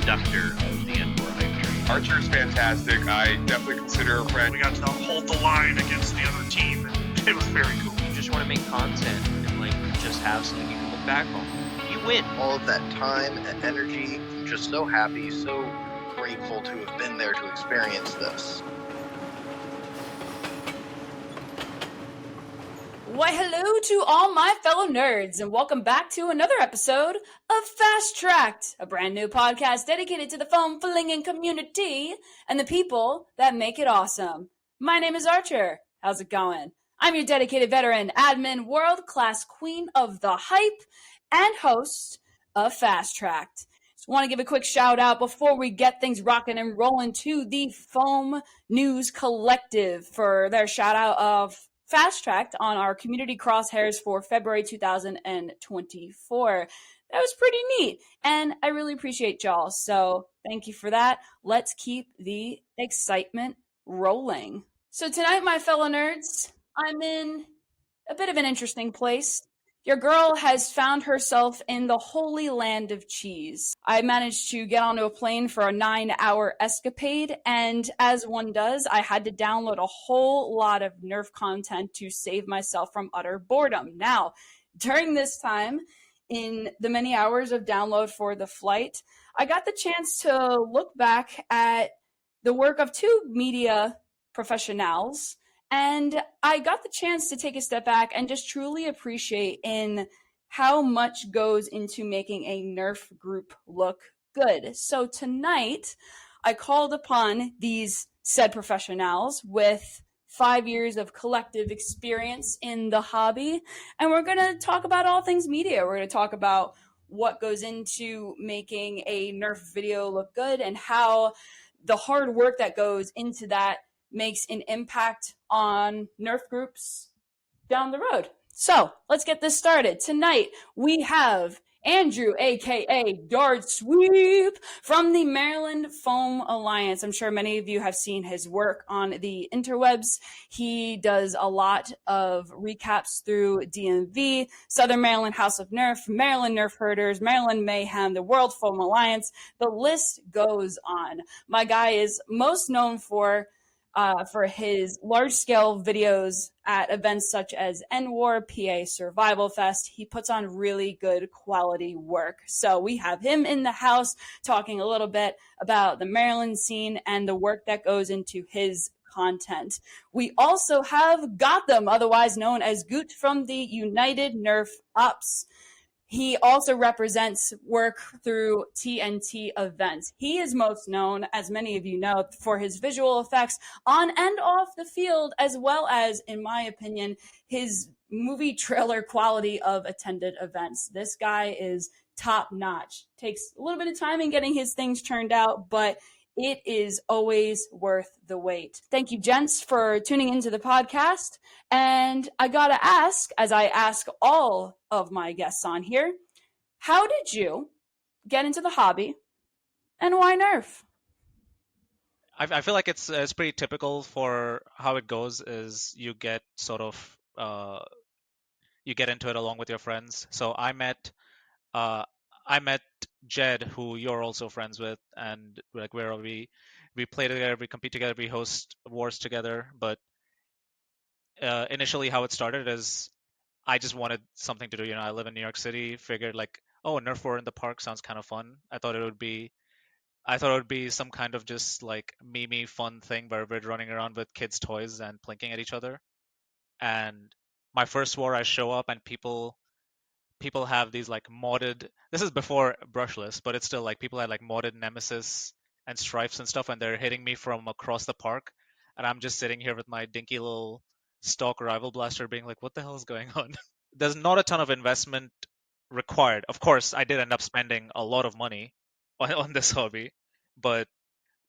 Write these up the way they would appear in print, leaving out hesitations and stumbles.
conductor of the N4 hype train. Archer's fantastic. I definitely consider her a friend. We got to hold the line against the other team, and it was very cool. You just want to make content and like just have something you can look back on. You win. All of that time and energy, just so happy, so grateful to have been there to experience this. Why, hello to all my fellow nerds, and welcome back to another episode of Fast Tracked, a brand new podcast dedicated to the foam flinging community and the people that make it awesome. My name is Archer. How's it going? I'm your dedicated veteran, admin, world-class queen of the hype, and host of Fast Tracked. Just want to give a quick shout out before we get things rocking and rolling to the Foam News Collective for their shout out of Fast Tracked on our community crosshairs for February 2024. That was pretty neat, and I really appreciate y'all, so thank you for that. Let's keep the excitement rolling. So tonight, my fellow nerds, I'm in a bit of an interesting place. Your girl has found herself in the holy land of cheese. I managed to get onto a plane for a 9-hour escapade, and as one does, I had to download a whole lot of Nerf content to save myself from utter boredom. Now, during this time, in the many hours of download for the flight, I got the chance to look back at the work of two media professionals, and I got the chance to take a step back and just truly appreciate in how much goes into making a Nerf group look good. So tonight, I called upon these said professionals with 5 years of collective experience in the hobby, and we're going to talk about all things media. We're going to talk about what goes into making a Nerf video look good and how the hard work that goes into that makes an impact on Nerf groups down the road. So let's get this started. Tonight we have Andrew, aka Dart Sweep, from the Maryland Foam Alliance. I'm sure many of you have seen his work on the interwebs. He does a lot of recaps through DMV, Southern Maryland House of Nerf, Maryland Nerf Herders, Maryland Mayhem, the World Foam Alliance. The list goes on. My guy is most known for his large-scale videos at events such as NWAR, PA Survival Fest. He puts on really good quality work. So we have him in the house talking a little bit about the Maryland scene and the work that goes into his content. We also have Gotham, otherwise known as Goot, from the United Nerf Ops. He also represents work through TNT events. He is most known, as many of you know, for his visual effects on and off the field, as well as, in my opinion, his movie trailer quality of attended events. This guy is top notch. Takes a little bit of time in getting his things turned out, but it is always worth the wait. Thank you, gents, for tuning into the podcast. And I gotta ask, as I ask all of my guests on here, how did you get into the hobby and why Nerf? I feel like it's pretty typical for how it goes is you get sort of you get into it along with your friends. So I met Jed, who you're also friends with, and like we play together, we compete together, we host wars together. But initially, how it started is I just wanted something to do. You know, I live in New York City. Figured like, oh, Nerf war in the park sounds kind of fun. I thought it would be some kind of just like meme fun thing where we're running around with kids' toys and plinking at each other. And my first war, I show up and people have these like modded, this is before brushless, but it's still like people had like modded Nemesis and Stripes and stuff, and they're hitting me from across the park, and I'm just sitting here with my dinky little stock rival blaster being like, what the hell is going on? There's not a ton of investment required. Of course, I did end up spending a lot of money on this hobby, but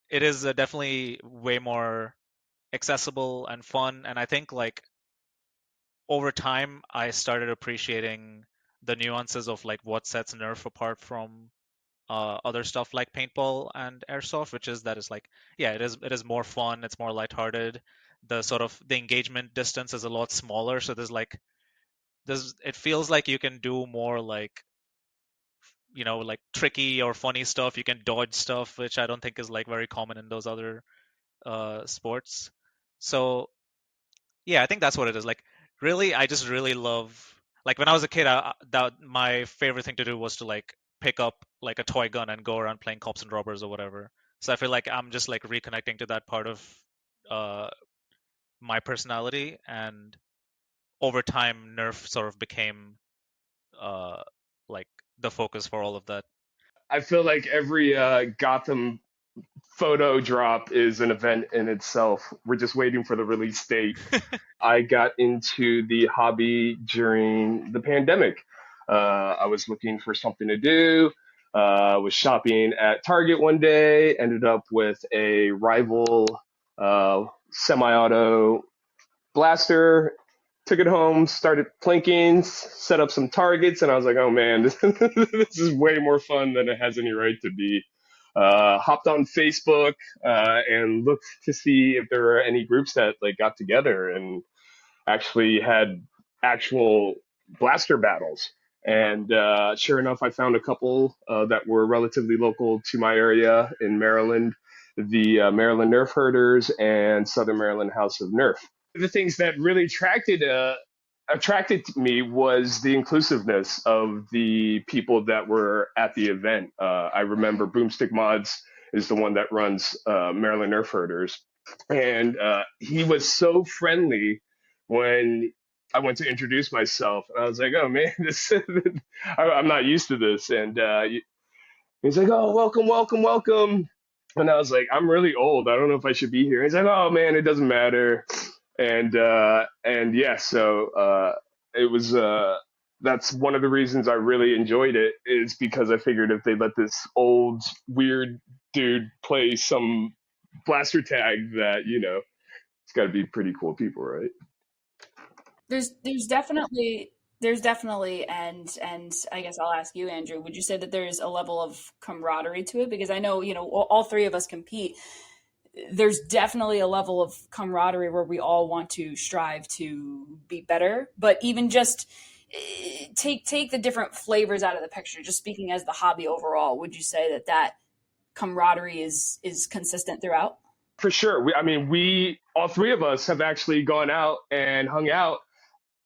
it is definitely way more accessible and fun, and I think like over time I started appreciating the nuances of like what sets Nerf apart from other stuff like paintball and airsoft, which is that it's like, yeah, it is more fun, it's more lighthearted. The engagement distance is a lot smaller, so it feels like you can do more like like tricky or funny stuff. You can dodge stuff, which I don't think is like very common in those other sports. So yeah, I think that's what it is. Like really, I just really love, like when I was a kid, that my favorite thing to do was to like pick up like a toy gun and go around playing cops and robbers or whatever. So I feel like I'm just like reconnecting to that part of uh, my personality, and over time, Nerf sort of became uh, like the focus for all of that. I feel like every Gotham photo drop is an event in itself. We're just waiting for the release date. I got into the hobby during the pandemic. I was looking for something to do. Was shopping at Target one day. Ended up with a rival semi-auto blaster. Took it home, started plinking, set up some targets, and I was like, "Oh man, this is way more fun than it has any right to be." Hopped on Facebook and looked to see if there were any groups that like got together and actually had actual blaster battles. And sure enough, I found a couple that were relatively local to my area in Maryland, the Maryland Nerf Herders and Southern Maryland House of Nerf. The things that really attracted me was the inclusiveness of the people that were at the event. I remember Boomstick Mods is the one that runs Maryland Nerf Herders, and he was so friendly when I went to introduce myself. And I was like, "Oh man, I'm not used to this." And he's like, "Oh, welcome, welcome, welcome." And I was like, "I'm really old. I don't know if I should be here." He's like, "Oh man, it doesn't matter." And yeah, so it was that's one of the reasons I really enjoyed it, is because I figured if they let this old weird dude play some blaster tag, that it's got to be pretty cool people, right? There's definitely, and I guess I'll ask you, Andrew, would you say that there's a level of camaraderie to it? Because I know, all three of us compete. There's definitely a level of camaraderie where we all want to strive to be better, but even just take the different flavors out of the picture. Just speaking as the hobby overall, would you say that camaraderie is consistent throughout? For sure. We all three of us have actually gone out and hung out.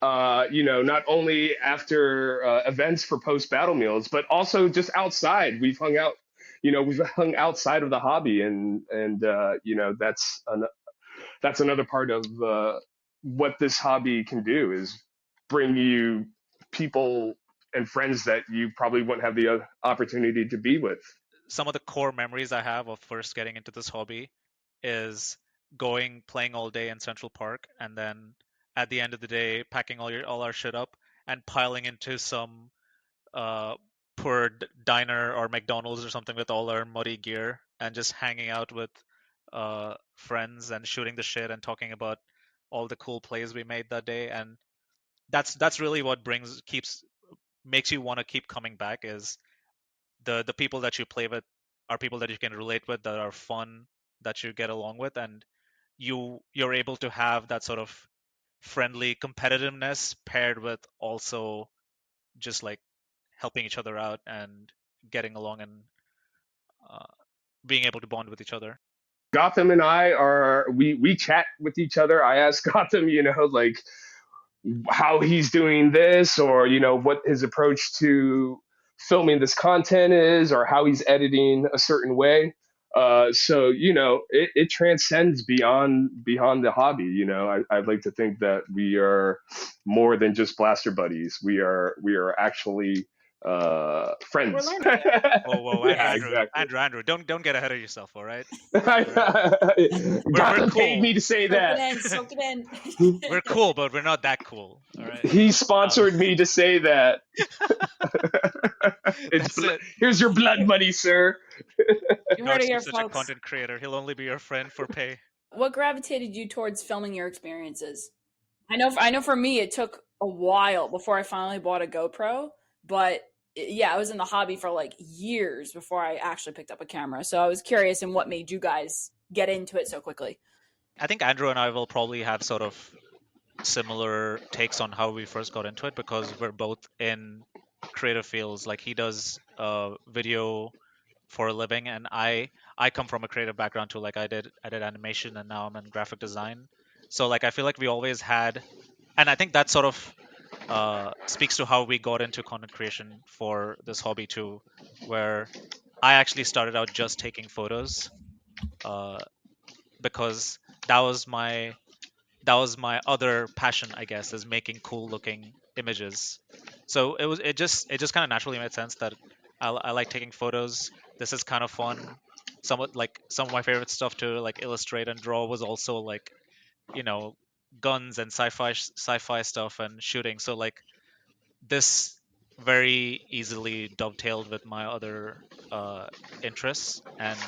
Not only after events for post battle meals, but also just outside. We've hung out. We've hung outside of the hobby, and that's another part of what this hobby can do, is bring you people and friends that you probably wouldn't have the opportunity to be with. Some of the core memories I have of first getting into this hobby is playing all day in Central Park, and then at the end of the day, packing all our shit up and piling into some poor diner or McDonald's or something with all our muddy gear, and just hanging out with friends and shooting the shit and talking about all the cool plays we made that day. And that's really what makes you want to keep coming back, is the people that you play with are people that you can relate with, that are fun, that you get along with, and you're able to have that sort of friendly competitiveness paired with also just like helping each other out and getting along, and uh, being able to bond with each other. Gotham and we chat with each other. I ask Gotham, like how he's doing this, or what his approach to filming this content is, or how he's editing a certain way. So it transcends beyond the hobby. I'd like to think that we are more than just blaster buddies. We are actually friends. We're learning. Whoa, Yeah, Andrew, exactly. Andrew, don't get ahead of yourself, all right? Gotham cool. paid me to say that. Soak it in. We're cool, but we're not that cool, all right? He sponsored me to say that. That's it. Here's your blood money, sir. You heard it here, Narc's such a folks. content creator. He'll only be your friend for pay. What gravitated you towards filming your experiences? I know for me, it took a while before I finally bought a GoPro, but yeah, I was in the hobby for like years before I actually picked up a camera. So I was curious in what made you guys get into it so quickly. I think Andrew and I will probably have sort of similar takes on how we first got into it, because we're both in creative fields. Like he does video for a living, and I come from a creative background too. Like I did animation, and now I'm in graphic design. So like I feel like we always had, and I think that sort of speaks to how we got into content creation for this hobby too, where I actually started out just taking photos uh, because that was my other passion, I guess, is making cool looking images. So it just kind of naturally made sense that I like taking photos. This is kind of fun. Somewhat like some of my favorite stuff to like illustrate and draw was also like, you know, guns and sci-fi stuff and shooting. So like this very easily dovetailed with my other uh, interests, and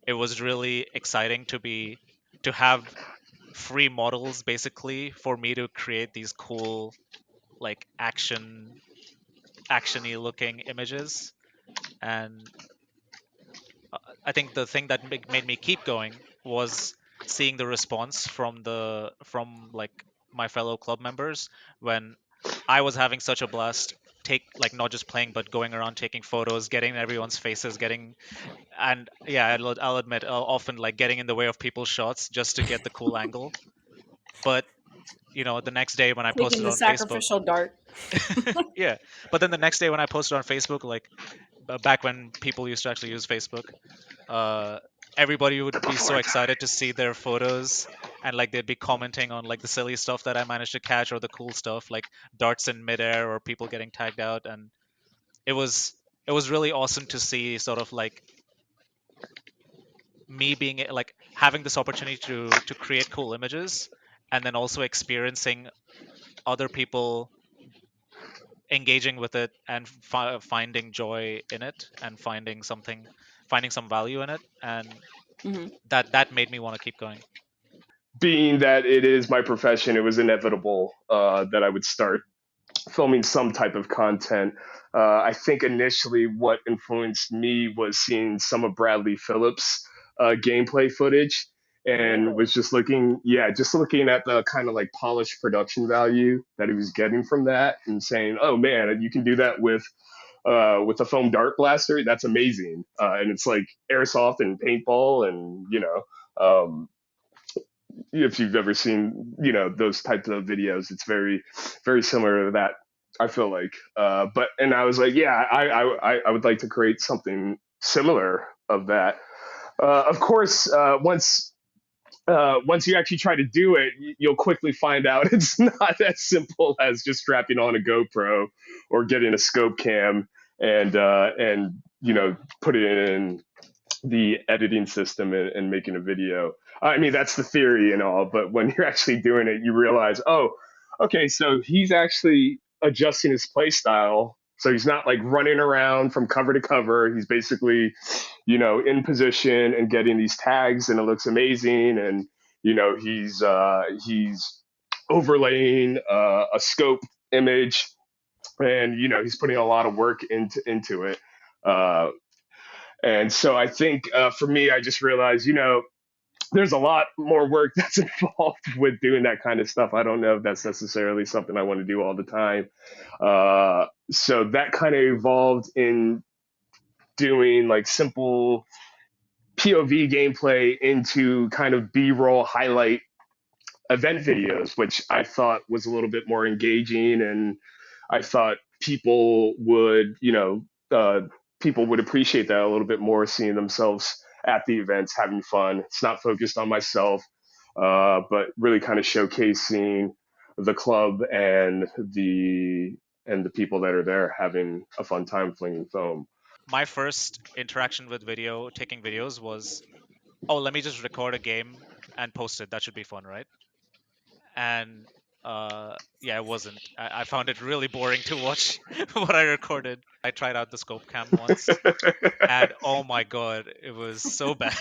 it was really exciting to have free models basically for me to create these cool like actiony looking images. And I think the thing that made me keep going was seeing the response from like my fellow club members when I was having such a blast take like not just playing but going around taking photos, getting in everyone's faces, getting and yeah, I'll admit often like getting in the way of people's shots just to get the cool angle. But the next day when I Taking posted the on Facebook, sacrificial dart. yeah. But then the next day when I posted on Facebook, like back when people used to actually use Facebook, uh, everybody would be so excited to see their photos, and like they'd be commenting on like the silly stuff that I managed to catch or the cool stuff like darts in midair or people getting tagged out. And it was it was really awesome to see sort of like me being like having this opportunity to create cool images, and then also experiencing other people engaging with it and finding joy in it and finding some value in it, and Hmm. that made me want to keep going. Being that it is my profession, it was inevitable that I would start filming some type of content. I think initially what influenced me was seeing some of Bradley Phillips' gameplay footage, and Really? was just looking at the kind of like polished production value that he was getting from that, and saying, "Oh man, you can do that with a foam dart blaster. That's amazing!" And it's like airsoft and paintball, and if you've ever seen those types of videos, it's very very similar to that, I feel like. But and I was like, yeah, I would like to create something similar of that. Of course, once you actually try to do it, you'll quickly find out it's not as simple as just strapping on a GoPro or getting a scope cam and putting it in the editing system and making a video. I mean, that's the theory and all, but when you're actually doing it, you realize, oh, okay, so he's actually adjusting his play style. So he's not like running around from cover to cover. He's basically, in position and getting these tags, and it looks amazing. And he's overlaying a scope image, and he's putting a lot of work into it. Uh, and so I think for me, I just realized, there's a lot more work that's involved with doing that kind of stuff. I don't know if that's necessarily something I want to do all the time. So that kind of evolved in doing like simple POV gameplay into kind of B-roll highlight event videos, which I thought was a little bit more engaging, and I thought uh, people would appreciate that a little bit more, seeing themselves at the events having fun. It's not focused on myself, but really kind of showcasing the club and the people that are there having a fun time flinging foam. My first interaction with taking videos was, oh, let me just record a game and post it. That should be fun, right? And yeah, it wasn't. I found it really boring to watch what I recorded. I tried out the scope cam once, and oh my god, it was so bad.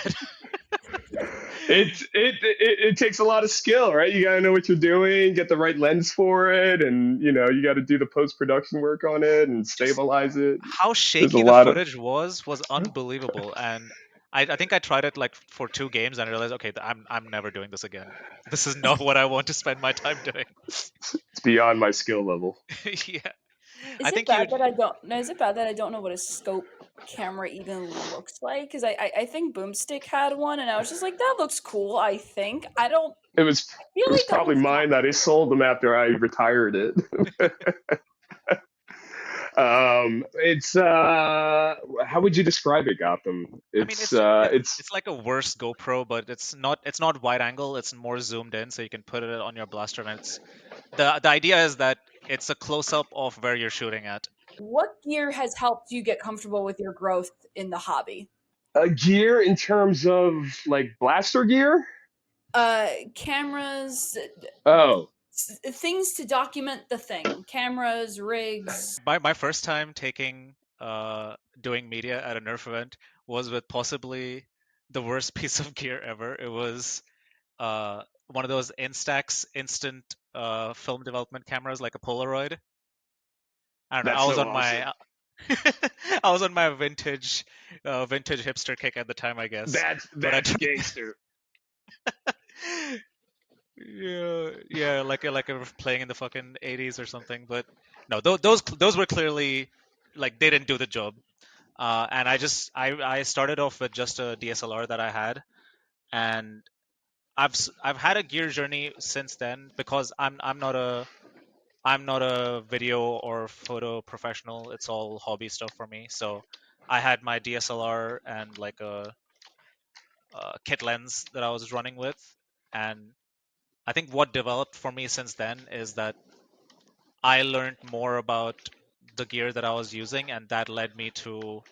It takes a lot of skill, right? You got to know what you're doing, get the right lens for it, and you got to do the post production work on it and Just stabilize it. how There's a shaky the lot of footage was unbelievable. And I think I tried it like for 2 games and I realized, okay, I'm never doing this again. This is not what I want to spend my time doing. it's beyond my skill level. Yeah. I Is it think you bad that I don't? No, is it bad that I don't know what a scope camera even looks like? Because I think Boomstick had one, and I was just like, that looks cool. I think I don't. It was I feel it was like that probably looks mine that I sold them after I retired it. It's how would you describe it, Gotham? I mean, It's it's like a worse GoPro, but it's not wide angle. It's more zoomed in, so you can put it on your blaster. And it's the idea is that it's a close up of where you're shooting at. what gear has helped you get comfortable with your growth in the hobby? a gear in terms of like blaster gear. Cameras, Oh, things to document the thing. Cameras, rigs. My first time taking doing media at a Nerf event was with possibly the worst piece of gear ever. It was one of those Instax instant film development cameras, like a Polaroid. I don't know. that's so awesome. I was on my vintage hipster kick at the time, I guess. But I That's tried, gangster. yeah, like I was playing in the fucking 80s or something. But no, those were clearly like they didn't do the job. And I started off with just a DSLR that I had, and I've had a gear journey since then because I'm not a video or photo professional. It's all hobby stuff for me. So I had my DSLR and like a kit lens that I was running with, and I think what developed for me since then is that I learned more about the gear that I was using, and that led me to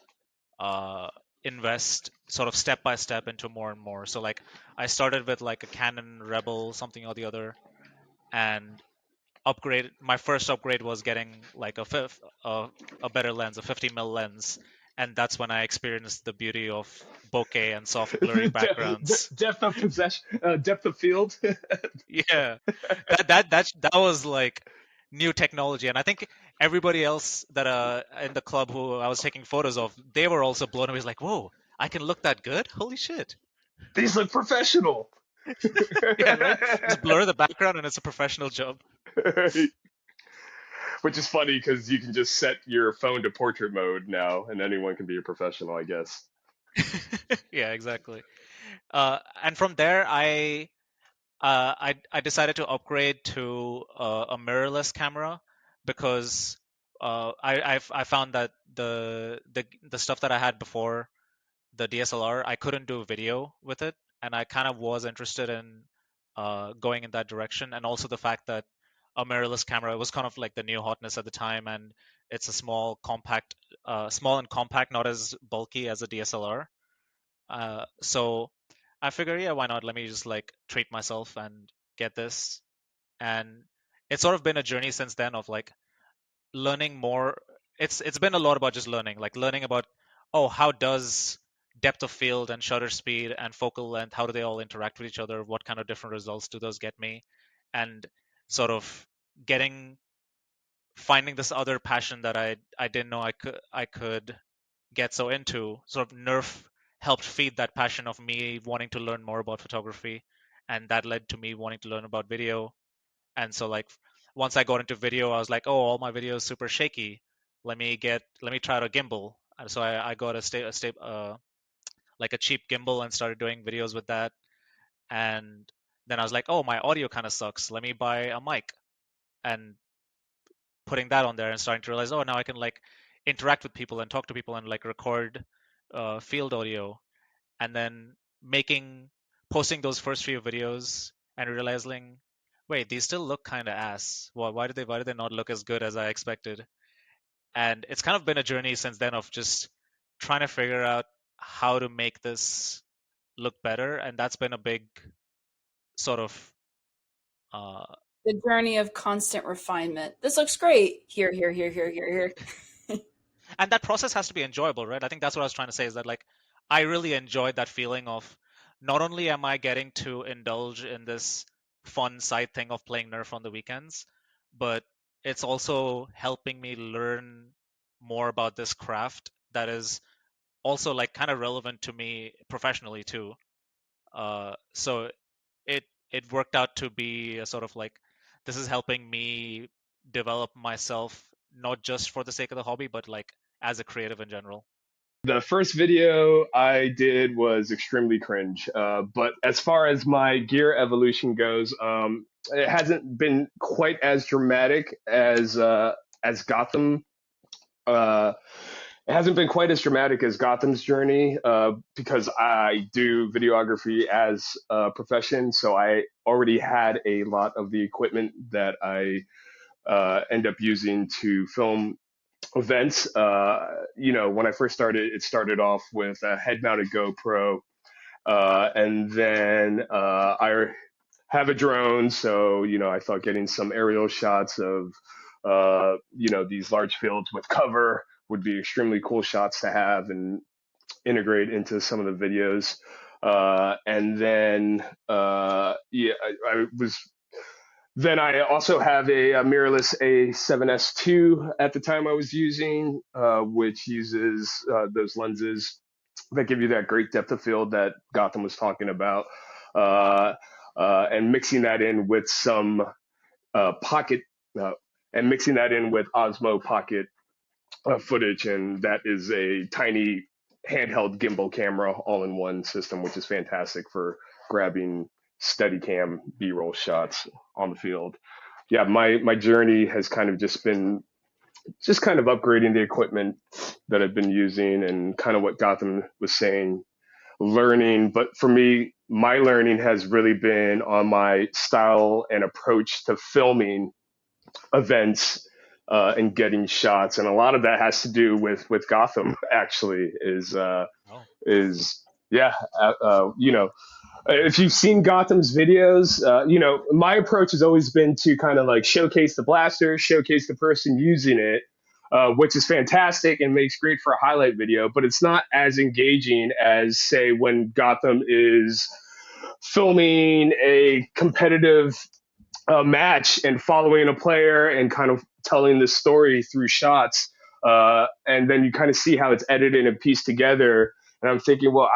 uh, invest sort of step by step into more and more. So like I started with like a Canon Rebel something or the other, and upgrade. My first upgrade was getting like a better lens, a 50 mil lens, and that's when I experienced the beauty of bokeh and soft blurry backgrounds. Depth of possession, depth of field. Yeah, that was like new technology, and I think everybody else that in the club who I was taking photos of, they were also blown away. Like, whoa, I can look that good? Holy shit! These look professional. Yeah, right. Just blur the background, and it's a professional job. Which is funny because you can just set your phone to portrait mode now, and anyone can be a professional, I guess. Yeah, exactly. And from there, I decided to upgrade to a mirrorless camera because I found that the stuff that I had before the DSLR, I couldn't do video with it, and I kind of was interested in going in that direction, and also the fact that a mirrorless camera was kind of like the new hotness at the time, and it's a small and compact, not as bulky as a DSLR. So I figure, yeah, why not? Let me just like treat myself and get this. And it's sort of been a journey since then of like learning more. It's been a lot about just learning, like learning about, oh, how does depth of field and shutter speed and focal length, how do they all interact with each other? What kind of different results do those get me? And sort of getting finding this other passion that I didn't know I could get so into. Sort of Nerf helped feed that passion of me wanting to learn more about photography, and that led to me wanting to learn about video. And so like once I got into video, I was like, oh, all my video is super shaky. Let me try out a gimbal. And so I got like a cheap gimbal and started doing videos with that. And then I was like, oh, my audio kind of sucks. Let me buy a mic. And putting that on there and starting to realize, oh, now I can like interact with people and talk to people and like record field audio, and then posting those first few videos and realizing, wait, these still look kind of ass. Well, why did they not look as good as I expected? And it's kind of been a journey since then of just trying to figure out how to make this look better, and that's been a big sort of uh, The journey of constant refinement. This looks great. Here, here, here, here, here, here. and that process has to be enjoyable, right? I think that's what I was trying to say, is that like I really enjoyed that feeling of not only am I getting to indulge in this fun side thing of playing Nerf on the weekends, but it's also helping me learn more about this craft that is also like kind of relevant to me professionally too. So it it worked out to be a sort of like, this is helping me develop myself not just for the sake of the hobby, but like as a creative in general? The first video I did was extremely cringe. But as far as my gear evolution goes, it hasn't been quite as dramatic as Gotham. Uh, it hasn't been quite as dramatic as Gotham's journey because I do videography as a profession. So I already had a lot of the equipment that I end up using to film events. When I first started, it started off with a head-mounted GoPro, and then I have a drone, so I thought getting some aerial shots of these large fields with cover would be extremely cool shots to have and integrate into some of the videos. And then I was then I also have a mirrorless A7S II at the time I was using, which uses those lenses that give you that great depth of field that Gotham was talking about, uh, and mixing that in with some pocket, uh, and mixing that in with Osmo Pocket footage, and that is a tiny handheld gimbal camera all-in-one system, which is fantastic for grabbing Steadicam B-roll shots on the field. Yeah, my journey has kind of just been kind of upgrading the equipment that I've been using, and kind of what Gotham was saying, learning. But for me, my learning has really been on my style and approach to filming events and getting shots, and a lot of that has to do with Gotham. Actually, Oh, is yeah, if you've seen Gotham's videos, my approach has always been to kind of like showcase the blaster, showcase the person using it, which is fantastic and makes great for a highlight video, but it's not as engaging as, say, when Gotham is filming a competitive match and following a player and kind of telling the story through shots. And then you kind of see how it's edited and pieced together. And I'm thinking, well,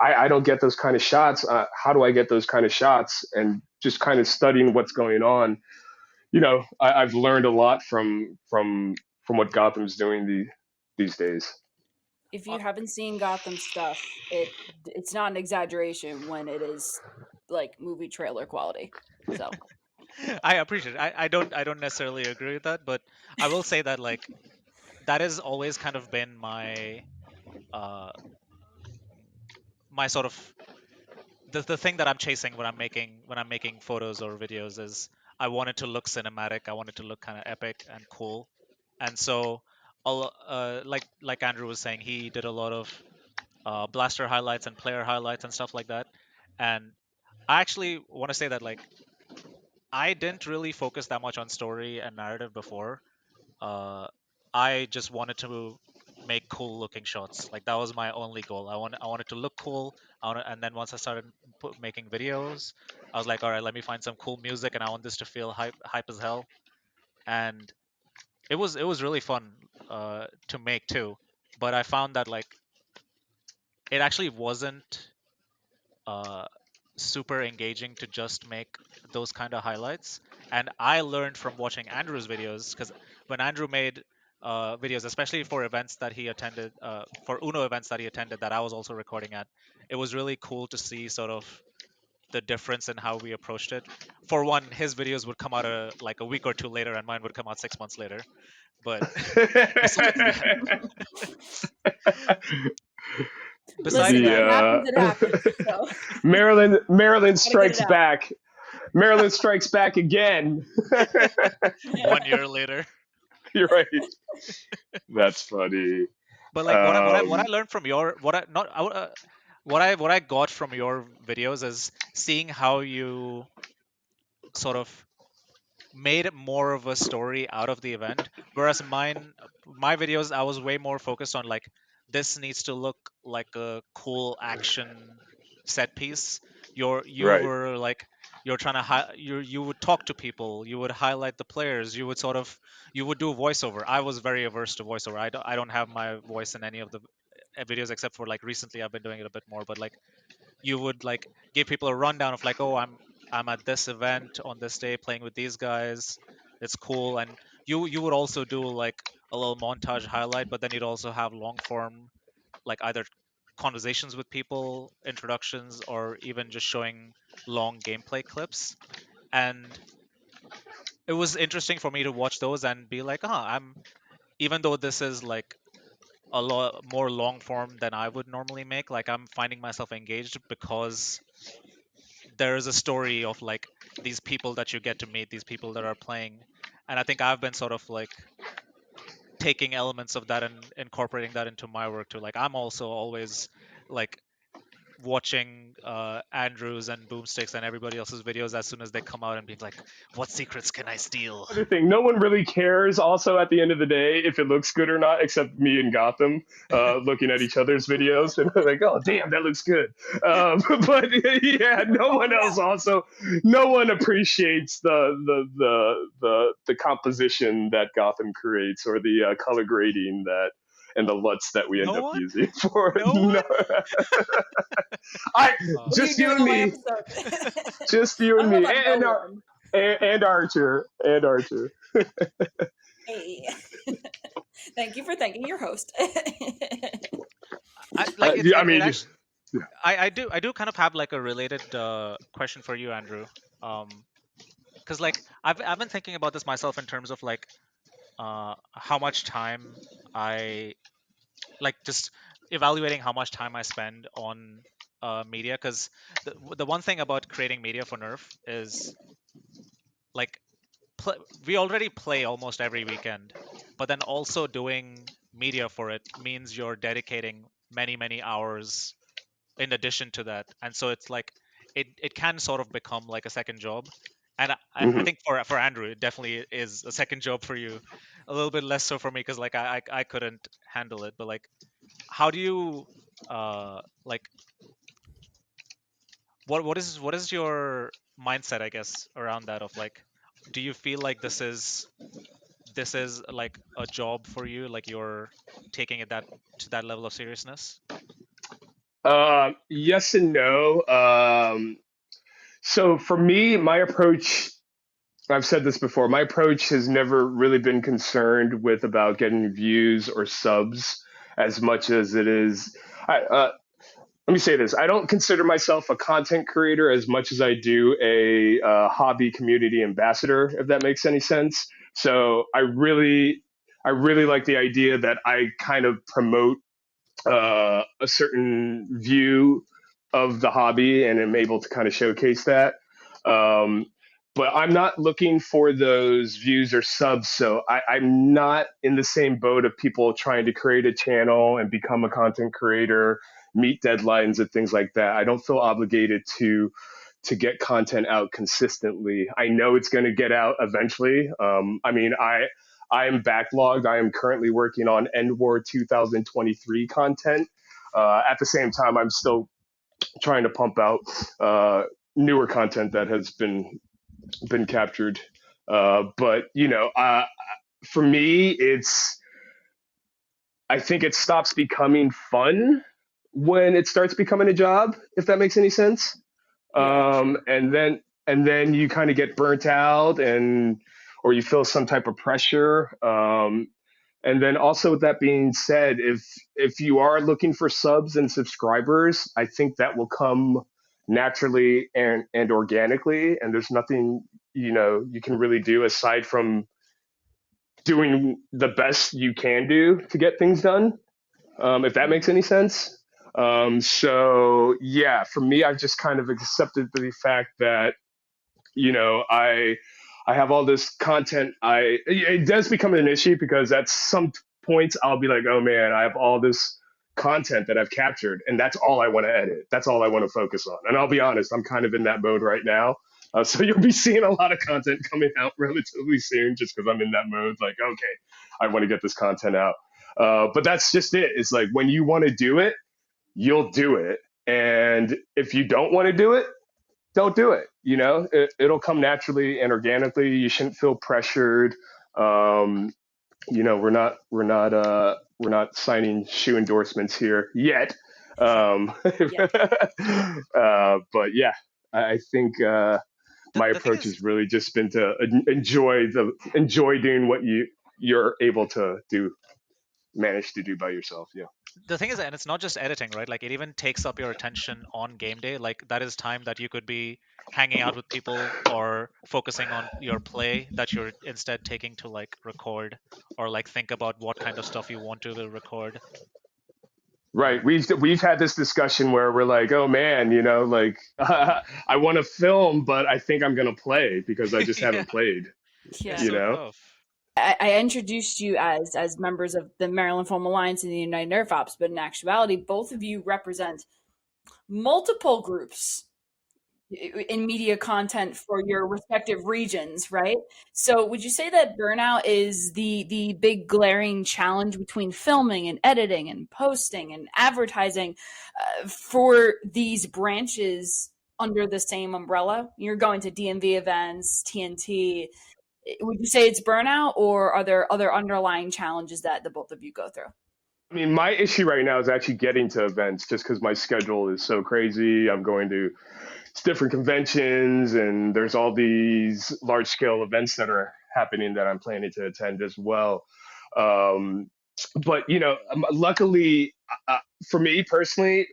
I don't get those kind of shots. How do I get those kind of shots? And just kind of studying what's going on. I've learned a lot from what Gotham's doing these days. If you haven't seen Gotham stuff, it's not an exaggeration when it is like movie trailer quality. So I appreciate it. I don't necessarily agree with that, but I will say that like that has always kind of been uh my sort of the thing that I'm chasing when I'm making photos or videos is I want it to look cinematic. I want it to look kind of epic and cool. And so, like Andrew was saying, he did a lot of blaster highlights and player highlights and stuff like that. And I actually want to say that like I didn't really focus that much on story and narrative before. Uh, I just wanted to make cool looking shots. Like that was my only goal. I wanted to look cool. And then once I started making videos, I was like, all right, let me find some cool music, and I want this to feel hype as hell. And it was really fun to make too. But I found that like it actually wasn't uh, super engaging to just make those kind of highlights. And I learned from watching Andrew's videos, because when Andrew made videos, especially for events that he attended, for Uno events that he attended, that I was also recording at, it was really cool to see sort of the difference in how we approached it. For one, his videos would come out like a week or two later, and mine would come out 6 months later. But besides that, besides listen, if that, it the happens, it happens. So Maryland gotta get strikes it out. back. Maryland strikes back again. 1 year later. You're right. That's funny. But like what I Um, learned from your what I not I, what I got from your videos is seeing how you sort of made more of a story out of the event, whereas my videos, I was way more focused on like this needs to look like a cool action set piece. You right. were like you're trying to you would talk to people, you would highlight the players, you would sort of you would do voiceover. I was very averse to voiceover. I don't have my voice in any of the videos, except for like recently I've been doing it a bit more. But like you would like give people a rundown of like, oh, I'm at this event on this day playing with these guys. It's cool. And you would also do like a little montage highlight, but then you'd also have long form, like either conversations with people, introductions, or even just showing long gameplay clips. And it was interesting for me to watch those and be like, I'm, even though this is like a lot more long form than I would normally make, like I'm finding myself engaged because there is a story of like these people that you get to meet, these people that are playing. And I think I've been sort of like taking elements of that and incorporating that into my work too. Like I'm also always like watching Andrews and Boomsticks and everybody else's videos as soon as they come out and being like, what secrets can I steal? Other thing, no one really cares. Also, at the end of the day, if it looks good or not, except me and Gotham, looking at each other's videos and like, oh damn, that looks good. But yeah, no one else. Also, no one appreciates the composition that Gotham creates or the color grading that and the LUTs that we end No up one? using for it. No one? I Uh, What are you just you doing and on my me, episode? just you I and don't me, know about and no our one. and Archer and Archer. Hey. Thank you for thanking your host. I like I it mean, actually. I do kind of have like a related question for you, Andrew. Because like I've been thinking about this myself in terms of like how much time I like just evaluating how much time I spend on media. Because the one thing about creating media for Nerf is like we already play almost every weekend, but then also doing media for it means you're dedicating many hours in addition to that, and so it's like it can sort of become like a second job. And I mhm. think for Andrew it definitely is a second job for you, a little bit less so for me because like I couldn't handle it. But like how do you like what is your mindset, I guess, around that of like, do you feel like this is like a job for you, like you're taking it that to that level of seriousness? Yes and no. So for me, my approach, I've said this before, my approach has never really been concerned with about getting views or subs as much as it is. Let me say this: I don't consider myself a content creator as much as I do a hobby community ambassador, if that makes any sense. So I really like the idea that I kind of promote a certain view of the hobby and am able to kind of showcase that. Um, but I'm not looking for those views or subs. So I'm not in the same boat of people trying to create a channel and become a content creator, meet deadlines and things like that. I don't feel obligated to get content out consistently. I know it's going to get out eventually. I am backlogged. I am currently working on End War 2023 content. At the same time, I'm still trying to pump out newer content that has been captured. But for me, I think it stops becoming fun when it starts becoming a job. If that makes any sense. Yeah, sure. And then you kind of get burnt out and or you feel some type of pressure. And then also with that being said, if you are looking for subs and subscribers, I think that will come naturally and organically, and there's nothing you can really do aside from doing the best you can do to get things done, if that makes any sense. So yeah, for me, I've just kind of accepted the fact that I have all this content. It does become an issue because at some points I'll be like, oh man, I have all this content that I've captured, and that's all I want to edit. That's all I want to focus on. And I'll be honest, I'm kind of in that mode right now. So you'll be seeing a lot of content coming out relatively soon, just because I'm in that mode. Like, okay, I want to get this content out. But that's just it. It's like when you want to do it, you'll do it. And if you don't want to do it, don't do it. It'll come naturally and organically. You shouldn't feel pressured. Um, we're not signing shoe endorsements here yet. Yeah. But yeah, I think my the thing approach is, has really just been to enjoy doing what you're able to manage to do by yourself. Yeah. and it's not just editing, right? Like it even takes up your attention on game day. Like that is time that you could be hanging out with people or focusing on your play that you're instead taking to like record or like think about what kind of stuff you want to record. Right. We've had this discussion where we're like, oh man, like I want to film, but I think I'm gonna play because I just Yeah, haven't played. it's Yeah. You so know. tough. I introduced you as members of the Maryland Foam Alliance and the United Nerf Ops, but in actuality, both of you represent multiple groups in media content for your respective regions, right? So would you say that burnout is the big glaring challenge between filming and editing and posting and advertising for these branches under the same umbrella? You're going to DMV events, TNT. Would you say it's burnout, or are there other underlying challenges that the both of you go through? I mean, my issue right now is actually getting to events just because my schedule is so crazy. I'm going to different conventions, and there's all these large scale events that are happening that I'm planning to attend as well. Um, but luckily, for me personally,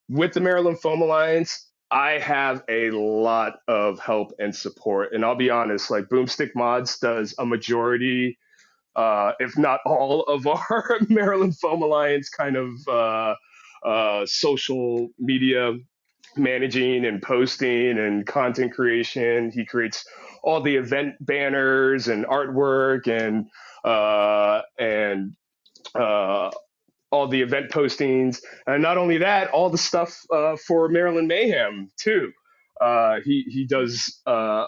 with the Maryland Foam Alliance, I have a lot of help and support. And I'll be honest, like Boomstick Mods does a majority, if not all, of our Maryland Foam Alliance kind of social media managing and posting and content creation. He creates all the event banners and artwork and all the event postings, and not only that, all the stuff for Maryland Mayhem too. He does a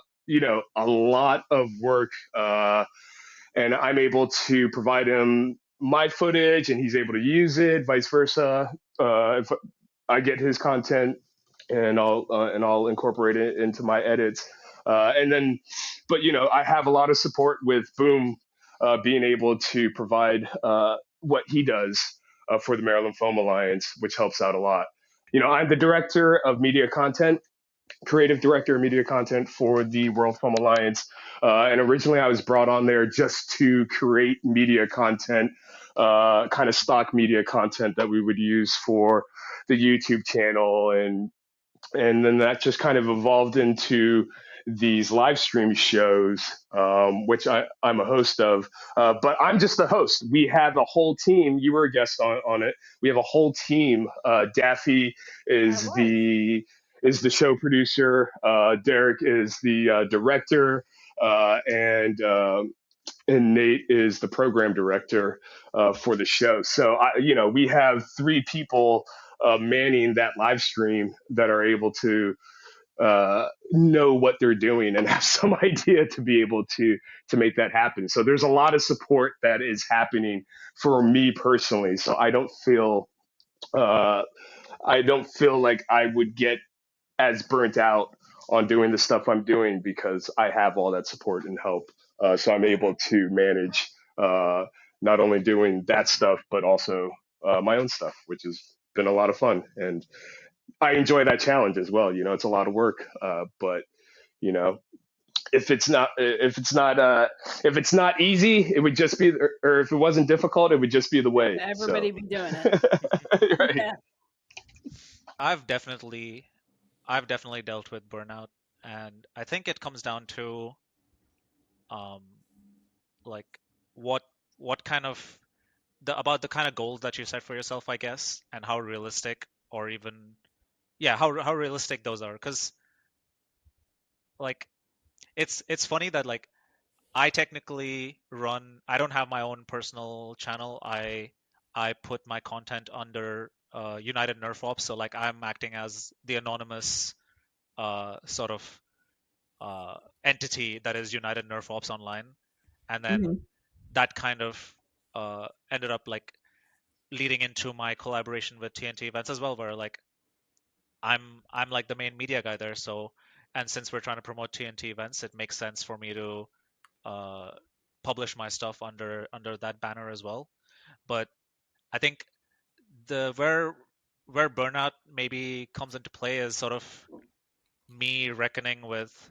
lot of work, and I'm able to provide him my footage, and he's able to use it. Vice versa, if I get his content, and I'll incorporate it into my edits. And then, but I have a lot of support with Boom being able to provide what he does for the Maryland Foam Alliance, which helps out a lot. I'm the director of media content, creative director of media content for the World Foam Alliance. And originally I was brought on there just to create media content, kind of stock media content that we would use for the YouTube channel. And then that just kind of evolved into these live stream shows, which I'm a host of. But I'm just the host. We have a whole team. You were a guest on it. We have a whole team. Daffy is the show producer. Derek is the director, and Nate is the program director for the show. So we have three people manning that live stream that are able to know what they're doing and have some idea to be able to make that happen. So there's a lot of support that is happening for me personally. So I don't feel like I would get as burnt out on doing the stuff I'm doing because I have all that support and help. So I'm able to manage not only doing that stuff, but also my own stuff, which has been a lot of fun. And I enjoy that challenge as well. It's a lot of work, but you know, if it's not easy, it would just be, or if it wasn't difficult, it would just be the way. Everybody So, be doing it. right. Yeah. I've definitely dealt with burnout, and I think it comes down to um like what kind of the kind of goals that you set for yourself, I guess, and how realistic, or even how realistic those are. Because like it's funny that like I don't have my own personal channel. I put my content under United Nerf Ops, so like I'm acting as the anonymous sort of entity that is United Nerf Ops online, and then Mhm. that kind of ended up like leading into my collaboration with TNT events as well, where like I'm like the main media guy there. So, and since we're trying to promote TNT events, it makes sense for me to uh, publish my stuff under that banner as well. But I think the where burnout maybe comes into play is sort of me reckoning with,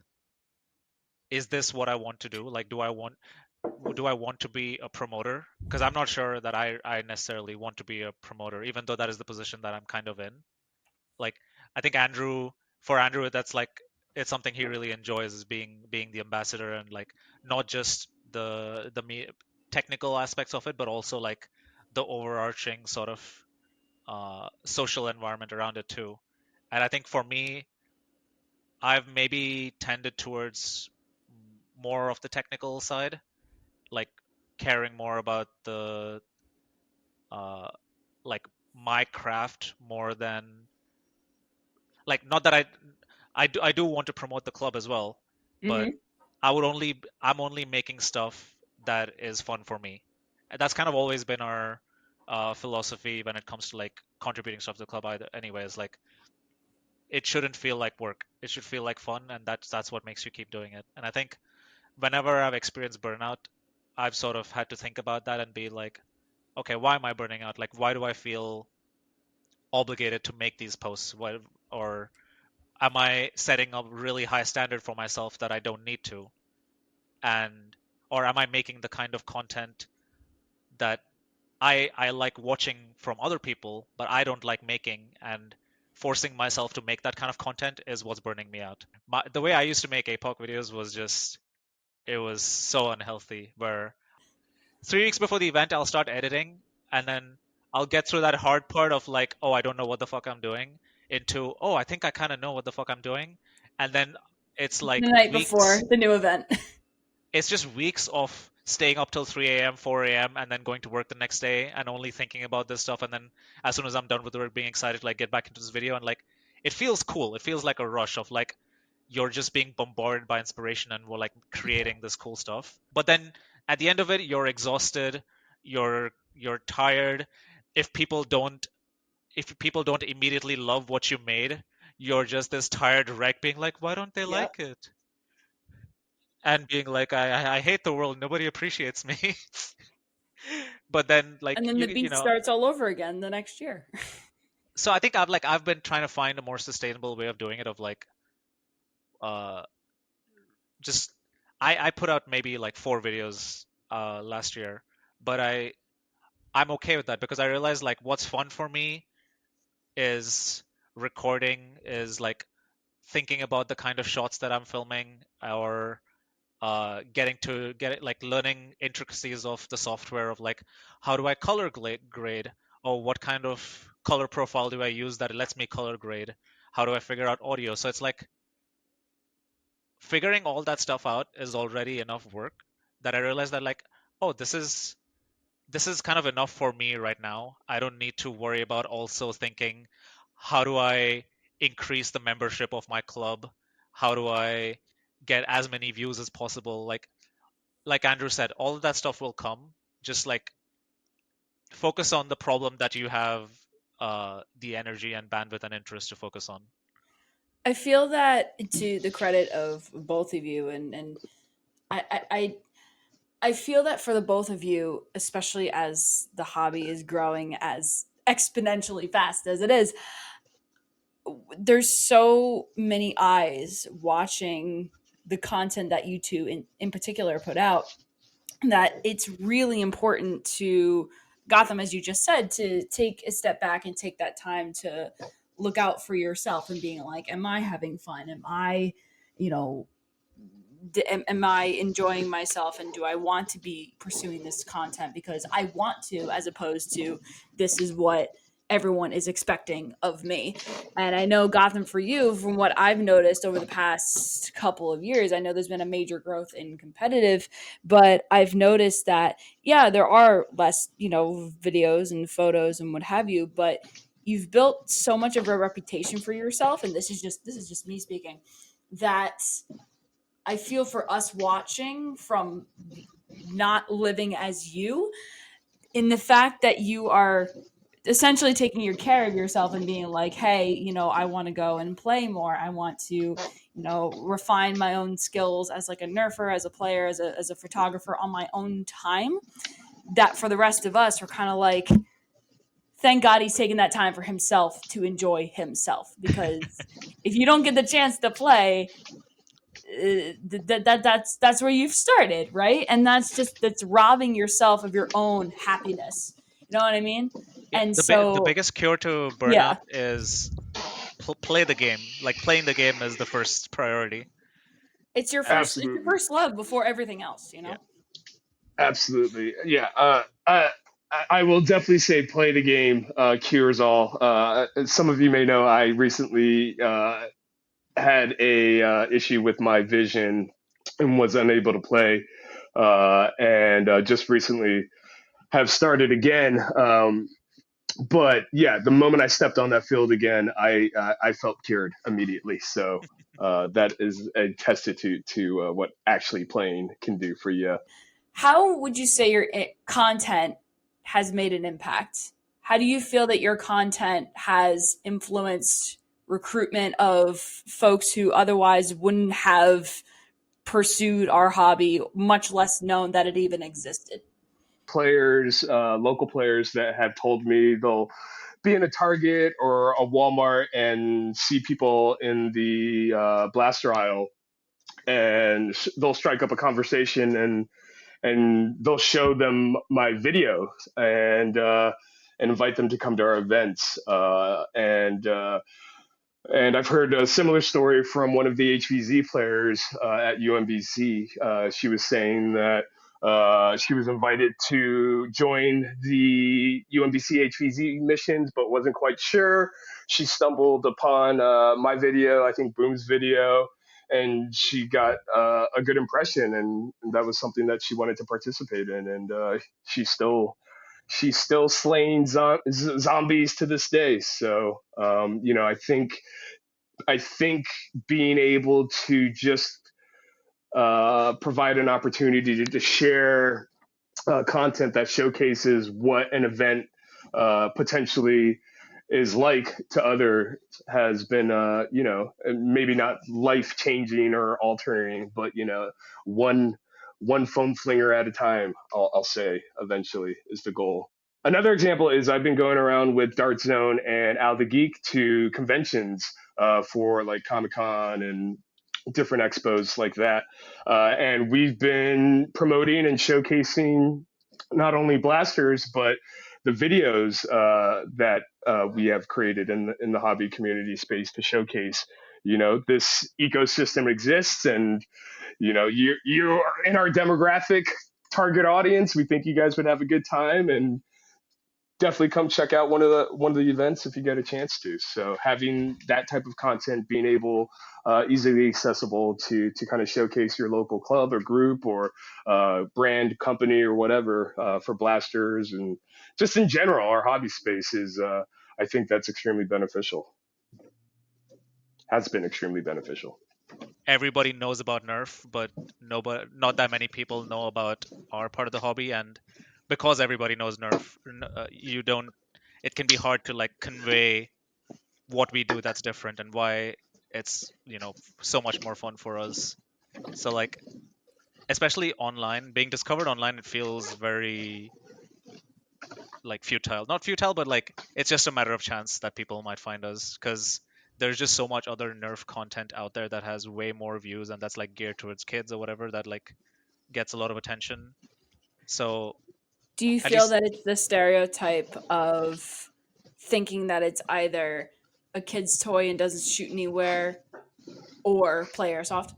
is this what I want to do? Like, do I want to be a promoter? Because I'm not sure that I necessarily want to be a promoter, even though that is the position that I'm kind of in. Like, I think for Andrew, that's like, it's something he really enjoys, is being the ambassador, and like not just the technical aspects of it, but also like the overarching sort of social environment around it too. And I think for me, I've maybe tended towards more of the technical side, like caring more about the uh like my craft more than, like, not that I do want to promote the club as well, but Mm-hmm. I'm only making stuff that is fun for me. And that's kind of always been our philosophy when it comes to like contributing stuff to the club either. Anyways, like, it shouldn't feel like work. It should feel like fun, and that's what makes you keep doing it. And I think whenever I've experienced burnout, I've sort of had to think about that and be like, okay, why am I burning out? Like, why do I feel obligated to make these posts? Or am I setting a really high standard for myself that I don't need to? And or am I making the kind of content that I like watching from other people, but I don't like making, and forcing myself to make that kind of content is what's burning me out. The way I used to make APOC videos was just, it was so unhealthy, where 3 weeks before the event, I'll start editing, and then I'll get through that hard part of like, oh, I don't know what the fuck I'm doing, into, oh, I think I kind of know what the fuck I'm doing. And then it's like The night before weeks, the new event. it's just weeks of staying up till 3 a.m., 4 a.m., and then going to work the next day and only thinking about this stuff. And then as soon as I'm done with work, being excited to like get back into this video. And like, it feels cool. It feels like a rush of like, you're just being bombarded by inspiration and we're like creating this cool stuff. But then at the end of it, you're exhausted, you're tired. If people don't immediately love what you made, you're just this tired wreck being like, why don't they Yep. like it? And being like, I hate the world, nobody appreciates me. But then like And then the beat starts all over again the next year. so I think I've been trying to find a more sustainable way of doing it, of like uh just I put out maybe like 4 videos last year, but I'm okay with that, because I realized like what's fun for me is recording, is like thinking about the kind of shots that I'm filming, or getting to get it, like learning intricacies of the software, of like, how do I color grade, or what kind of color profile do I use that lets me color grade, how do I figure out audio. So it's like figuring all that stuff out is already enough work, that I realized that like, oh, this is kind of enough for me right now. I don't need to worry about also thinking, how do I increase the membership of my club? How do I get as many views as possible? Like Andrew said, all of that stuff will come. Just like focus on the problem that you have the energy and bandwidth and interest to focus on. I feel that, to the credit of both of you, and I feel that for the both of you, especially as the hobby is growing as exponentially fast as it is, there's so many eyes watching the content that you two in particular put out, that it's really important to Gotham, as you just said, to take a step back and take that time to look out for yourself and being like, am I having fun? Am I, you know, am I enjoying myself, and do I want to be pursuing this content because I want to, as opposed to this is what everyone is expecting of me. And I know, Gotham, for you, from what I've noticed over the past couple of years, I know there's been a major growth in competitive, but I've noticed that, yeah, there are less, videos and photos and what have you, but you've built so much of a reputation for yourself, and this is just me speaking, that I feel for us watching from not living as you, in the fact that you are essentially taking your care of yourself and being like, hey, I want to go and play more. I want to, refine my own skills as like a nerfer, as a player, as a photographer on my own time. That for the rest of us are kind of like, thank God he's taking that time for himself to enjoy himself, because if you don't get the chance to play, that's where you've started, right? And that's robbing yourself of your own happiness. You know what I mean? Yeah, And the so, biggest cure to burnout yeah, is play the game. Like playing the game is the first priority. it's your And Absolutely. first love before everything else. You yeah, know. Absolutely. Yeah. I will definitely say play the game cures all. Some of you may know I recently had a issue with my vision and was unable to play, and just recently have started again. But yeah, the moment I stepped on that field again, I felt cured immediately. So that is a testament to what actually playing can do for you. How would you say your content has made an impact? How do you feel that your content has influenced recruitment of folks who otherwise wouldn't have pursued our hobby, much less known that it even existed? Players, local players that have told me they'll be in a Target or a Walmart and see people in the blaster aisle, and they'll strike up a conversation, and they'll show them my videos and invite them to come to our events. And I've heard a similar story from one of the HVZ players at UMBC. She was saying that she was invited to join the UMBC HVZ missions, but wasn't quite sure. She stumbled upon my video, I think Boom's video, and she got a good impression, and that was something that she wanted to participate in. And she's still slaying zombies to this day. So I think being able to just provide an opportunity to share content that showcases what an event potentially is like to others has been, maybe not life changing or altering, but one foam flinger at a time. I'll say eventually is the goal. Another example is I've been going around with Dart Zone and Al the Geek to conventions for like Comic Con and different expos like that. And we've been promoting and showcasing not only blasters, but the videos that we have created in the hobby community space to showcase, this ecosystem exists, and you're in our demographic target audience. We think you guys would have a good time, and definitely come check out one of the events if you get a chance to. So having that type of content, being able easily accessible to kind of showcase your local club or group or brand company or whatever for blasters and just in general our hobby space is I think that's extremely beneficial. Has been extremely beneficial. everybody knows about Nerf, but not that many people know about our part of the hobby. And because everybody knows Nerf, you don't. It can be hard to like convey what we do that's different and why it's so much more fun for us. So like, especially online, being discovered online, it feels very like futile. Not futile, but like it's just a matter of chance that people might find us, because there's just so much other Nerf content out there that has way more views and that's like geared towards kids or whatever, that like gets a lot of attention. So Do you at feel least that it's the stereotype of thinking that it's either a kid's toy and doesn't shoot anywhere or play airsoft?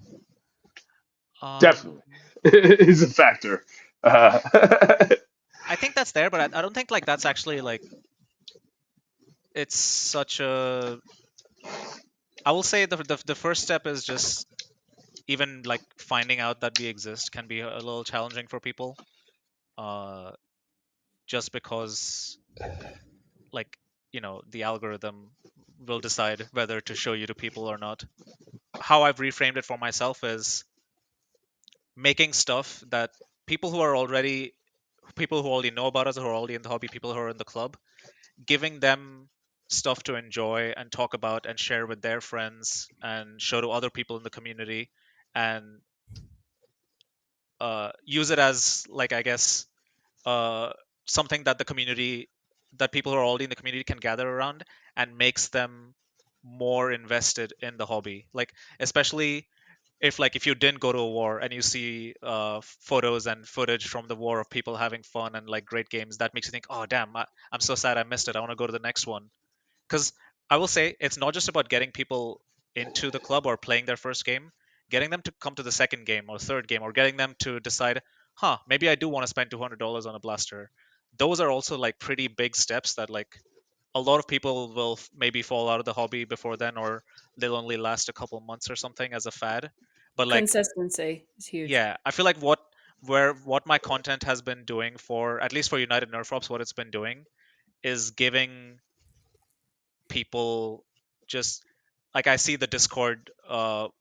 um Definitely is a factor. uh, I think that's there, but I don't think like that's actually like it's such a. I will say the first step is just even like finding out that we exist can be a little challenging for people, uh just because like the algorithm will decide whether to show you to people or not. How I've reframed it for myself is making stuff that people who are already people who already know about us, who are already in the hobby, people who are in the club, giving them stuff to enjoy and talk about and share with their friends and show to other people in the community, and use it as like, I guess, uh, something that the community that people who are already in the community can gather around, and makes them more invested in the hobby. Like especially if you didn't go to a war and you see photos and footage from the war of people having fun and like great games, that makes you think, oh damn, I'm so sad I missed it. I want to go to the next one. Because I will say it's not just about getting people into the club or playing their first game, getting them to come to the second game or third game, or getting them to decide, huh, maybe I do want to spend $200 on a blaster. Those are also like pretty big steps that like a lot of people will maybe fall out of the hobby before then, or they'll only last a couple months or something as a fad. But like, Consistency is huge. yeah, I feel like what my content has been doing, for at least for United Nerf Ops, what it's been doing is giving people just like, I see the Discord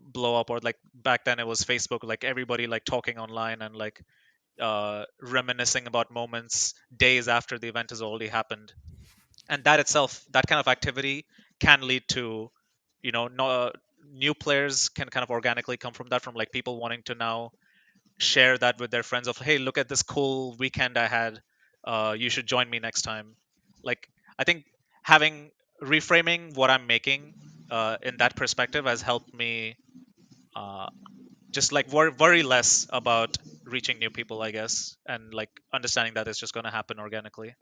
blow up, or like back then it was Facebook, like everybody like talking online and like reminiscing about moments days after the event has already happened. And that itself, that kind of activity can lead to, no, new players can kind of organically come from that, from like people wanting to now share that with their friends of, hey, look at this cool weekend I had, you should join me next time. Like, I think having reframing what I'm making in that perspective has helped me uh, just like worry less about reaching new people, I guess, and like understanding that it's just going to happen organically.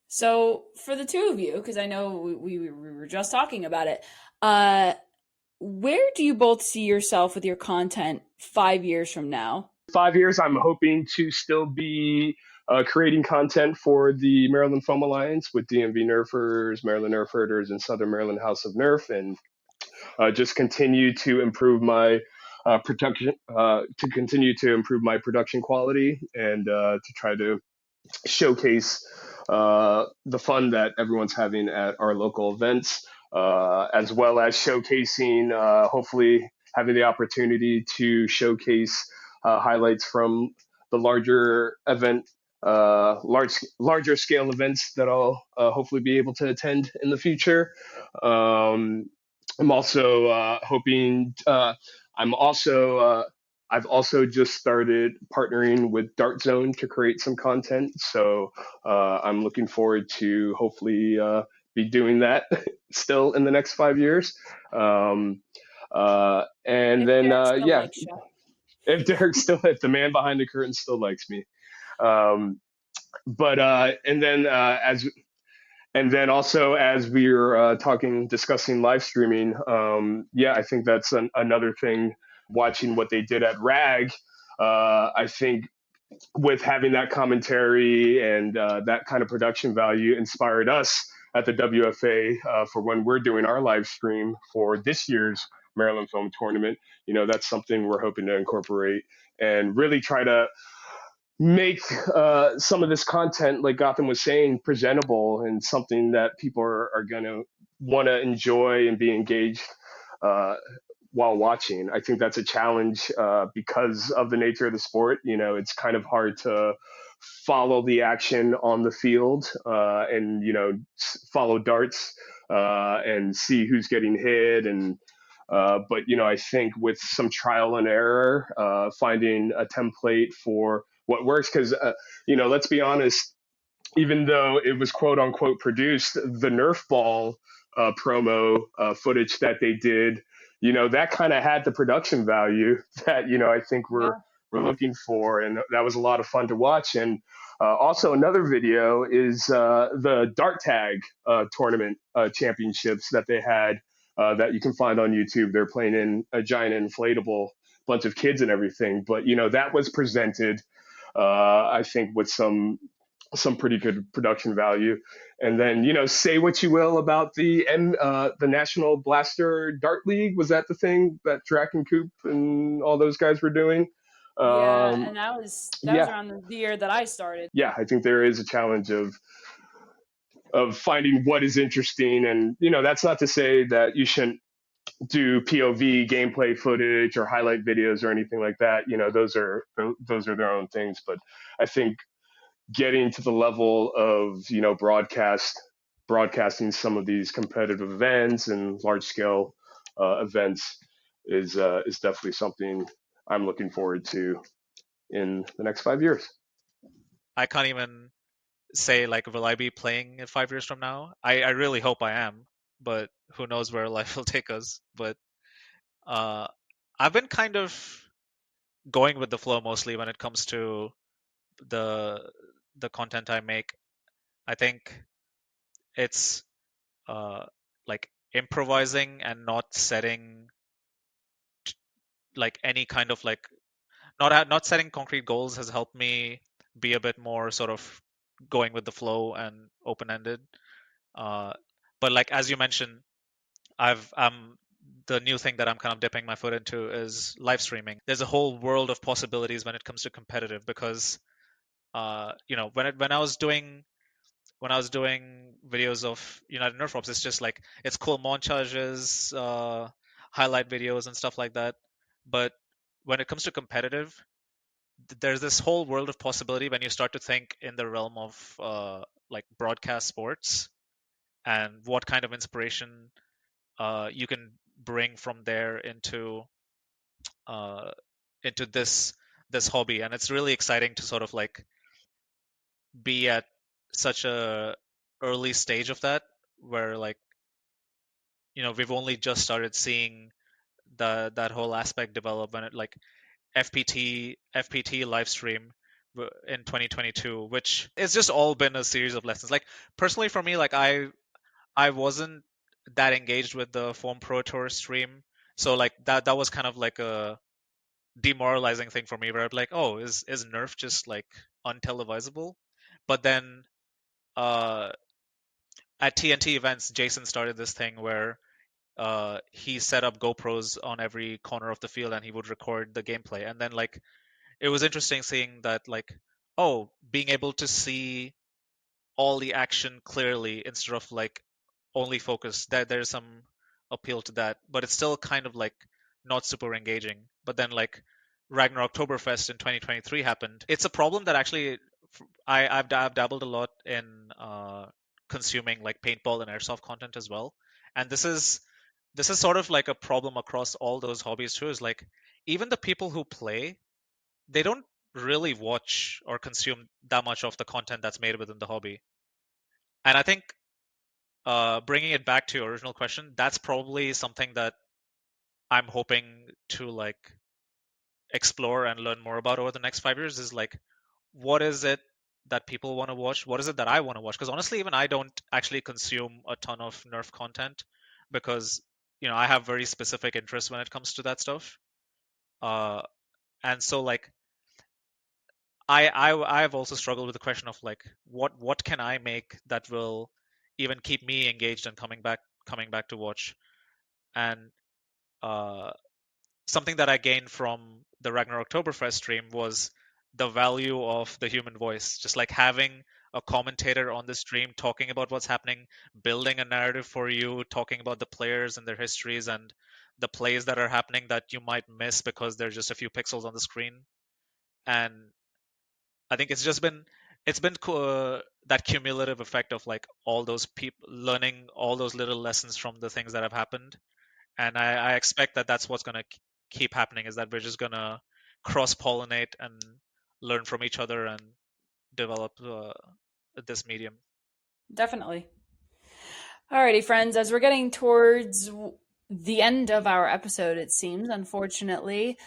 So for the two of you, because I know we were just talking about it, uh, where do you both see yourself with your content 5 years from now? 5 years, I'm hoping to still be creating content for the Maryland Foam Alliance with DMV Nerfers, Maryland Nerf Herders, and Southern Maryland House of Nerf, and just continue to improve my production, to continue to improve my production quality, and to try to showcase the fun that everyone's having at our local events, as well as showcasing, hopefully, having the opportunity to showcase highlights from the larger event, larger scale events that I'll hopefully be able to attend in the future. Um, I'm also hoping. I'm also I've also just started partnering with Dart Zone to create some content. So I'm looking forward to hopefully be doing that still in the next 5 years. Um, and If then, Derek still yeah, likes you. if the man behind the curtain still likes me. Um, but, and then also, as we were discussing live streaming, yeah, I think that's another thing. Watching what they did at RAG, I think with having that commentary and that kind of production value inspired us at the WFA for when we're doing our live stream for this year's Maryland Film Tournament. That's something we're hoping to incorporate and really try to make some of this content, like Gotham was saying, presentable and something that people are going to want to enjoy and be engaged uh, while watching. I think that's a challenge because of the nature of the sport. It's kind of hard to follow the action on the field and, follow darts and see who's getting hit. But I think with some trial and error, finding a template for what works, because let's be honest, even though it was quote unquote produced, the Nerf ball promo footage that they did, that kind of had the production value that I think we're Yeah. we're looking for, and that was a lot of fun to watch. And also another video is the Dart Tag tournament championships that they had that you can find on YouTube. They're playing in a giant inflatable bunch of kids and everything, but that was presented, I think, with some pretty good production value. And then say what you will about the National Blaster Dart League. Was that the thing that Drac and Coop and all those guys were doing? Yeah, Um, and that was yeah, around the year that I started. yeah. I think there is a challenge of finding what is interesting, and that's not to say that you shouldn't do POV gameplay footage or highlight videos or anything like that. Those are their own things, but I think getting to the level of broadcasting some of these competitive events and large scale events is definitely something I'm looking forward to in the next 5 years. I can't even say like, will I be playing it 5 years from now? I really hope I am, but who knows where life will take us. But uh, I've been kind of going with the flow mostly when it comes to the the content I make. I think it's uh, like improvising and not setting like any kind of like not setting concrete goals has helped me be a bit more sort of going with the flow and open ended. Uh, but like as you mentioned, I've the new thing that I'm kind of dipping my foot into is live streaming. There's a whole world of possibilities when it comes to competitive because when I was doing videos of United Nerf Ops, it's just like it's cool montages, highlight videos and stuff like that. But when it comes to competitive, there's this whole world of possibility when you start to think in the realm of like broadcast sports and what kind of inspiration you can bring from there uh, into this hobby. And it's really exciting to sort of like be at such a early stage of that, where like we've only just started seeing that whole aspect develop when it like FPT live stream in 2022, which it's just all been a series of lessons. Like personally for me, like I wasn't that engaged with the Foam Pro Tour stream, so like that was kind of like a demoralizing thing for me, where I'm like, oh, is Nerf just like untelevisable? But then uh, at TNT events, Jason started this thing where he set up GoPros on every corner of the field and he would record the gameplay. And then like it was interesting seeing that like, oh, being able to see all the action clearly instead of like only focus, that there's some appeal to that, but it's still kind of like not super engaging. But then like Ragnar Oktoberfest in 2023 happened. It's a problem that actually I've dabbled a lot in consuming like paintball and airsoft content as well. And this is sort of like a problem across all those hobbies too, is like even the people who play, they don't really watch or consume that much of the content that's made within the hobby. And I think bringing it back to your original question, that's probably something that I'm hoping to like explore and learn more about over the next 5 years, is like, what is it that people want to watch? What is it that I want to watch? Because honestly, even I don't actually consume a ton of Nerf content because I have very specific interests when it comes to that stuff. Uh, and so like I've also struggled with the question of like what can I make that will even keep me engaged and coming back to watch. And uh, something that I gained from the Ragnar Oktoberfest stream was the value of the human voice. Just like having a commentator on the stream talking about what's happening, building a narrative for you, talking about the players and their histories and the plays that are happening that you might miss because there's just a few pixels on the screen. And I think it's been that cumulative effect of like all those people learning all those little lessons from the things that have happened. And I expect that that's what's going to keep happening, is that we're just going to cross pollinate and learn from each other and develop this medium. Definitely. Alrighty, friends, as we're getting towards the end of our episode, it seems, unfortunately,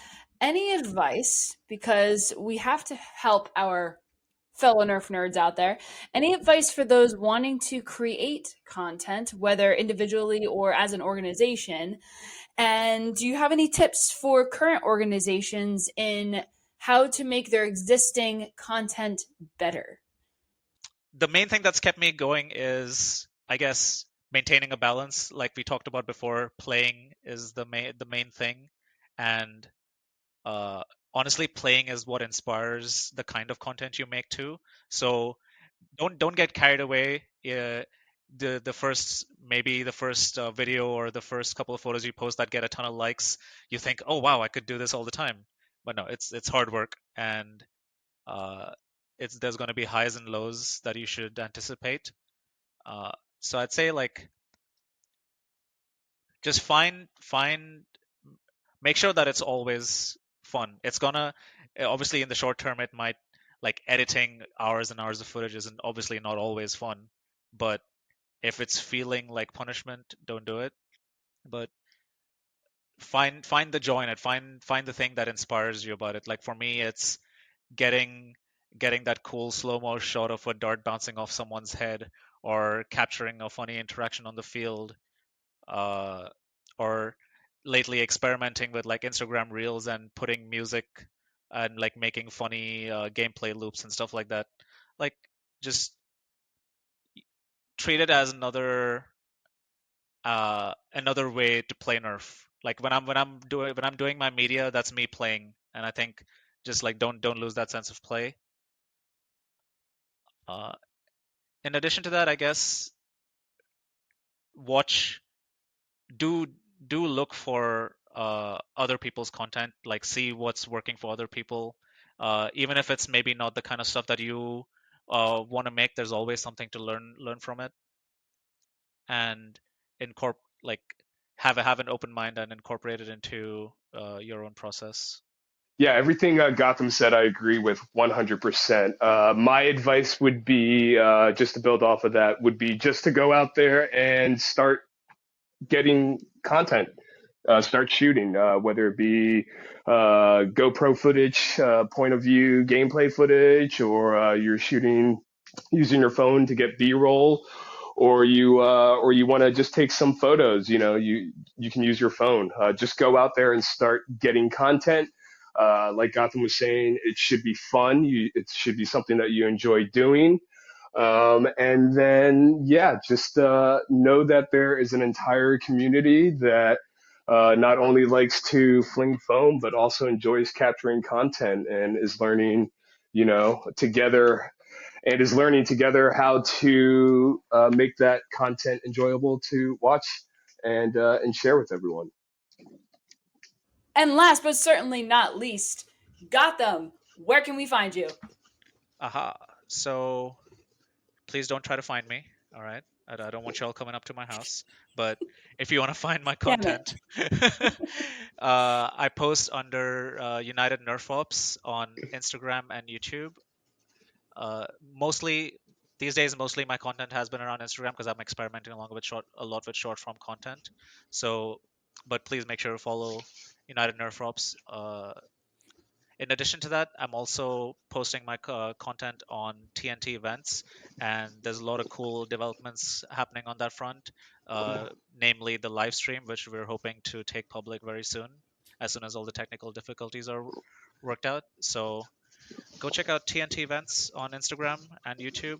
any advice, because we have to help our fellow Nerf nerds out there, any advice for those wanting to create content, whether individually or as an organization? And do you have any tips for current organizations in how to make their existing content better? The main thing that's kept me going is, I guess, maintaining a balance. Like we talked about before, playing is the main thing, and uh, honestly, playing is what inspires the kind of content you make too. So don't get carried away. The first, maybe the first video or the first couple of photos you post that get a ton of likes, you think, oh wow, I could do this all the time. But no, it's hard work, and uh, there's going to be highs and lows that you should anticipate. Uh, so I'd say like just find make sure that it's always fun. It's gonna obviously in the short term it might like editing hours and hours of footage isn't obviously not always fun, but if it's feeling like punishment, don't do it. But find the joy in it. Find the thing that inspires you about it. Like for me, it's getting that cool slow-mo shot of a dart bouncing off someone's head, or capturing a funny interaction on the field, uh, or lately experimenting with like Instagram Reels and putting music and like making funny gameplay loops and stuff like that. Like just treat it as another way to play Nerf. Like when I'm doing my media, that's me playing, and I think just like don't lose that sense of play. Uh, in addition to that, I guess watch do look for other people's content, like see what's working for other people. Even if it's maybe not the kind of stuff that you want to make, there's always something to learn from it, and like have an open mind and incorporate it into your own process. Yeah, everything Gotham said, I agree with 100%. My advice would be, just to build off of that, would be just to go out there and start getting content, start shooting, whether it be GoPro footage, point of view, gameplay footage, or you're shooting using your phone to get B-roll, or you want to just take some photos. You can use your phone. Just go out there and start getting content. Like Gotham was saying, it should be fun. It should be something that you enjoy doing. And then, yeah, just know that there is an entire community that not only likes to fling foam, but also enjoys capturing content and is learning, together, and is learning together how to make that content enjoyable to watch and share with everyone. And last but certainly not least, Gotham, where can we find you? Aha. So please don't try to find me. All right. I don't want y'all coming up to my house. But if you want to find my Damn it. content, I post under United Nerf Ops on Instagram and YouTube. Mostly these days, mostly my content has been around Instagram because I'm experimenting a lot with short form content. So, but please make sure to follow United Nerf Ops. In addition to that, I'm also posting my content on TNT events, and there's a lot of cool developments happening on that front, namely the live stream, which we're hoping to take public very soon as all the technical difficulties are worked out. So go check out TNT events on Instagram and YouTube.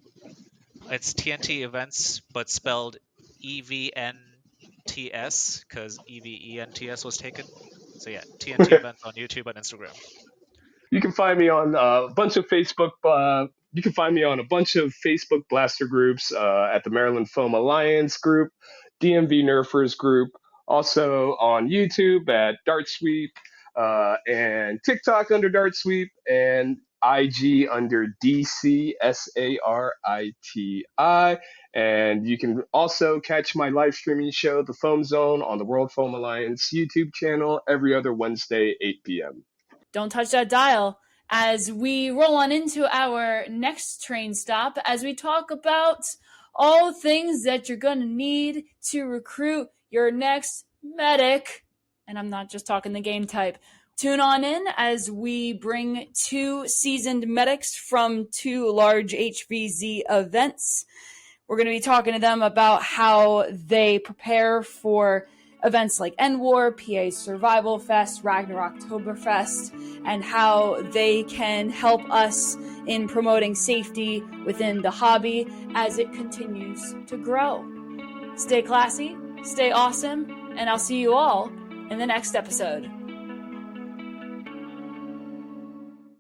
It's TNT events, but spelled EVNTS because EVENTS was taken. So yeah, TNT events on YouTube and Instagram. You can find me on a bunch of Facebook. You can find me on a bunch of Facebook blaster groups, at the Maryland Foam Alliance group, DMV Nerfers group, also on YouTube at Dart Sweep, and TikTok under Dart Sweep, and IG under DCSARITI. And you can also catch my live streaming show, The Foam Zone, on the World Foam Alliance YouTube channel every other Wednesday, 8 p.m. Don't touch that dial as we roll on into our next train stop as we talk about all things that you're going to need to recruit your next medic. And I'm not just talking the game type. Tune on in as we bring 2 seasoned medics from 2 large HVZ events. We're going to be talking to them about how they prepare for events like End War, PA Survival Fest, Ragnarok Oktoberfest, and how they can help us in promoting safety within the hobby as it continues to grow. Stay classy, stay awesome, and I'll see you all in the next episode.